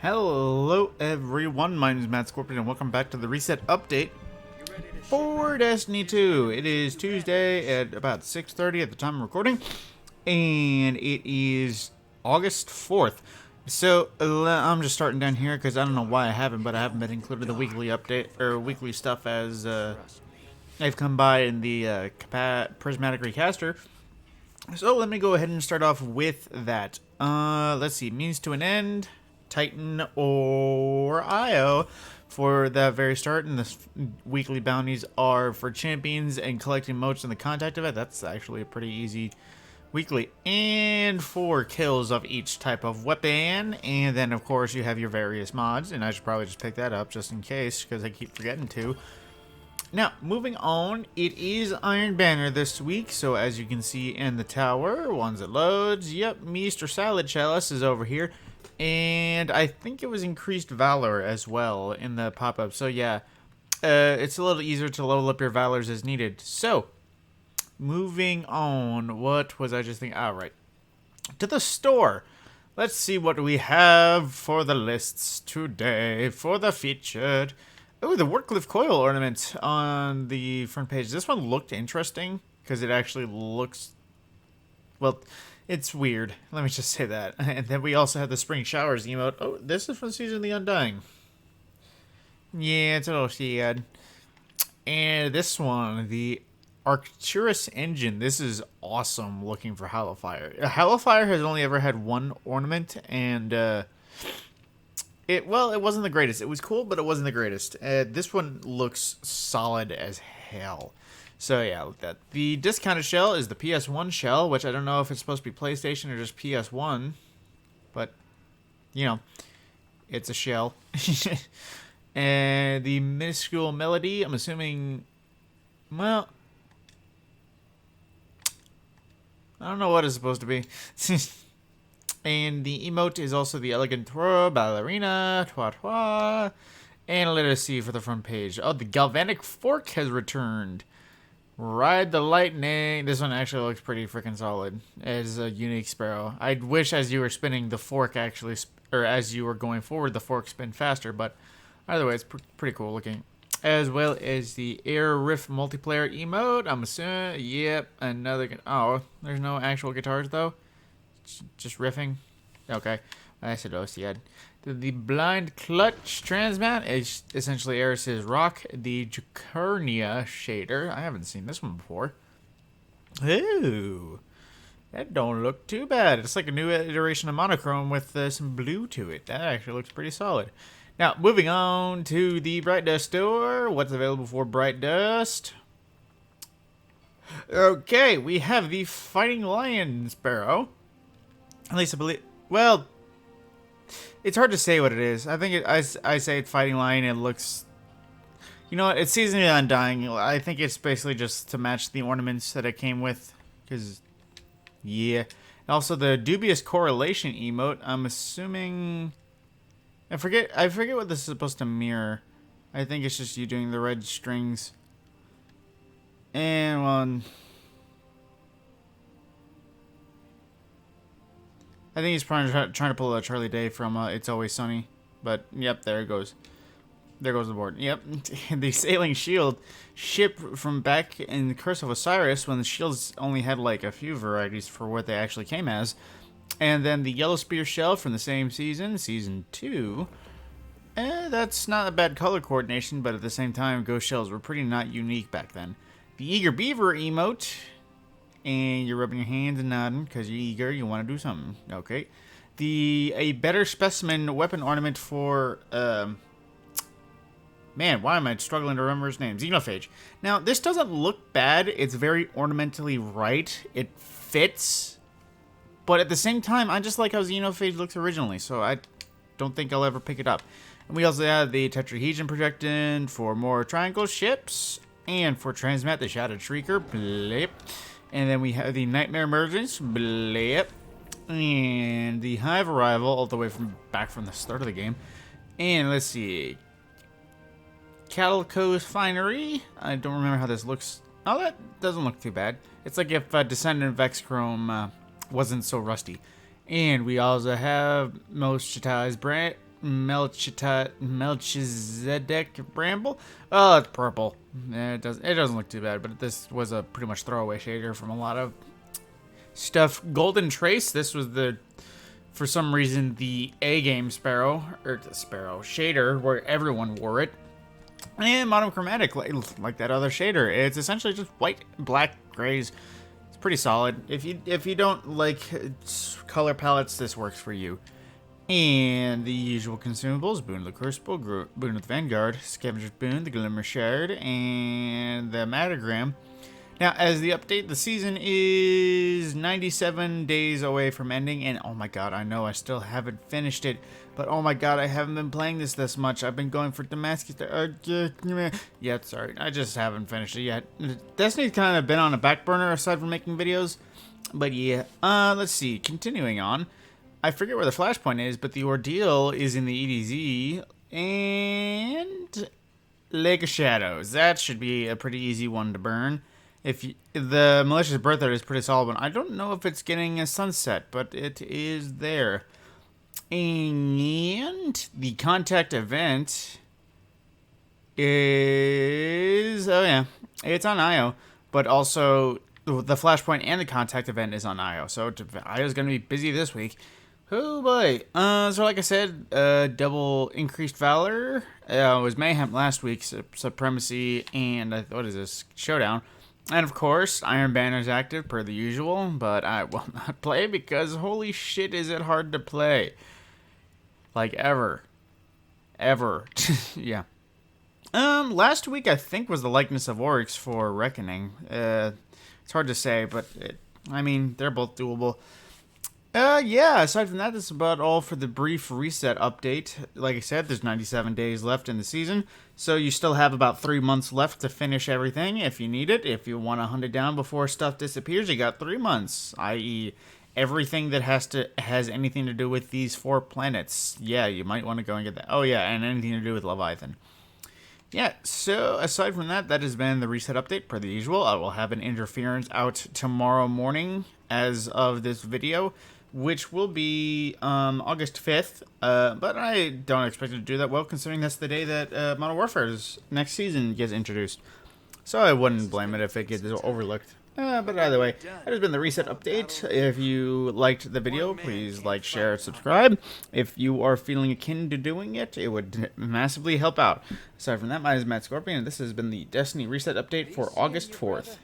Hello everyone, my name is Matt Scorpion and welcome back to the reset update for Destiny 2. It is Tuesday at about 6:30 at the time of recording, and it is August 4th. So I'm just starting down here because I don't know why I haven't, but I haven't been included the weekly update or weekly stuff as I've come by in the prismatic recaster. So let me go ahead and start off with that. Let's see, means to an end. Titan or IO for that very start, and the weekly bounties are for champions and collecting motes in the contact event. That's actually a pretty easy weekly, and 4 kills of each type of weapon, and then of course you have your various mods, and I should probably just pick that up just in case because I keep forgetting to. Now, moving on, it is Iron Banner this week, so as you can see in the tower, once it loads, yep, Mr. Salad Chalice is over here. And I think it was increased Valor as well in the pop-up. So yeah, it's a little easier to level up your Valors as needed. So, moving on. What was I just thinking? All right. To the store. Let's see what we have for the lists today. For the featured. Oh, the Warcliffe Coil ornament on the front page. This one looked interesting because it actually looks... well... it's weird. Let me just say that. And then we also have the Spring Showers emote. Oh, this is from Season of the Undying. Yeah, it's a little sad. And this one, the PARCTURUS engine. This is awesome looking for Hallowfire. Hallowfire has only ever had one ornament, and it wasn't the greatest. It was cool, but it wasn't the greatest. This one looks solid as hell. So yeah, look at that. The discounted shell is the PS1 shell, which I don't know if it's supposed to be PlayStation or just PS1, but you know, it's a shell. And the minuscule melody, I'm assuming, well, I don't know what it's supposed to be. And the emote is also the elegant twirl, ballerina, twa, and let us see for the front page. Oh, the galvanic fork has returned. Ride the lightning. This one actually looks pretty freaking solid as a unique sparrow. I wish as you were spinning the fork actually, or as you were going forward, the fork spin faster, but either way, it's pretty cool looking. As well as the RIFF multiplayer emote. I'm assuming, yep, another, oh, there's no actual guitars though. Just riffing. Okay, I said OCD. The blind clutch transmat is essentially Eris's rock. The Jukernia shader. I haven't seen this one before. Ooh, that don't look too bad. It's like a new iteration of monochrome with some blue to it. That actually looks pretty solid. Now, moving on to the Bright Dust store. What's available for Bright Dust? Okay, we have the Fighting Lion Sparrow. At least I believe. Well, it's hard to say what it is. I think I say it's Fighting Lion. It looks, you know what? It's Season of the Undying. I think it's basically just to match the ornaments that it came with. Because, yeah. Also, the dubious correlation emote. I'm assuming. I forget what this is supposed to mirror. I think it's just you doing the red strings. And well, I think he's probably trying to pull a Charlie Day from It's Always Sunny. But, yep, there it goes. There goes the board. Yep. The Sailing Shield ship from back in the Curse of Osiris when the shields only had like a few varieties for what they actually came as. And then the YELLOWSPEAR shell from the same season, Season 2. That's not a bad color coordination, but at the same time, ghost shells were pretty not unique back then. The Eager Beaver emote. And you're rubbing your hands and nodding because you're eager, you want to do something. Okay. A better specimen weapon ornament for, man, why am I struggling to remember his name? Xenophage. Now, this doesn't look bad. It's very ornamentally right. It fits. But at the same time, I just like how Xenophage looks originally, so I don't think I'll ever pick it up. And we also have the Tetrahedron projectant for more triangle ships. And for Transmat, the Shattered Shrieker. Blip. And then we have the Nightmare Emergence, blip, and the Hive Arrival, all the way back from the start of the game. And let's see, CHALCO'S Finery. I don't remember how this looks. Oh, that doesn't look too bad. It's like if Descendant of Vexchrome wasn't so rusty. And we also have most Chitai's Melchizedek Bramble. Oh, it's purple. It doesn't look too bad, but this was a pretty much throwaway shader from a lot of stuff. Golden Trace. This was for some reason, the A-game Sparrow, or the Sparrow shader, where everyone wore it. And monochromatic, like that other shader. It's essentially just white, black, grays. It's pretty solid. If you don't like color palettes, this works for you. And the usual consumables: Boon of the Crucible, Boon of the Vanguard, Scavenger's Boon, the Glimmer Shard, and the Mattergram. Now, as the update, the season is 97 days away from ending, and oh my god, I know I still haven't finished it, but oh my god, I haven't been playing this much. I've been going for Damascus. Yeah, sorry, I just haven't finished it yet. Destiny's kind of been on a back burner aside from making videos, but yeah. Let's see, continuing on. I forget where the flashpoint is, but the ordeal is in the EDZ, and Lake of Shadows. That should be a pretty easy one to burn. The Malicious Birthright is pretty solid one. I don't know if it's getting a sunset, but it is there. And the contact event is, oh yeah, it's on IO, but also the flashpoint and the contact event is on IO. So IO is going to be busy this week. Oh boy. So like I said, double increased valor. It was mayhem last week, supremacy, and what is this? Showdown. And of course, Iron Banner is active per the usual, but I will not play because holy shit is it hard to play. Like ever. Yeah. Last week I think was the likeness of Oryx for Reckoning. It's hard to say, but I mean, they're both doable. Yeah, aside from that, that's about all for the brief reset update. Like I said, there's 97 days left in the season, so you still have about 3 months left to finish everything if you need it. If you want to hunt it down before stuff disappears, you got 3 months, i.e. everything that has anything to do with these 4 planets. Yeah, you might want to go and get that. Oh yeah, and anything to do with Leviathan. Yeah, so aside from that, that has been the reset update per the usual. I will have an interference out tomorrow morning as of this video, which will be August 5th, but I don't expect it to do that well, considering that's the day that Modern Warfare's next season gets introduced. So I wouldn't blame it if it gets overlooked. But either way, that has been the reset update. If you liked the video, please like, share, subscribe. If you are feeling akin to doing it, it would massively help out. Aside from that, my name is Matt Scorpion, and this has been the Destiny Reset Update for August 4th.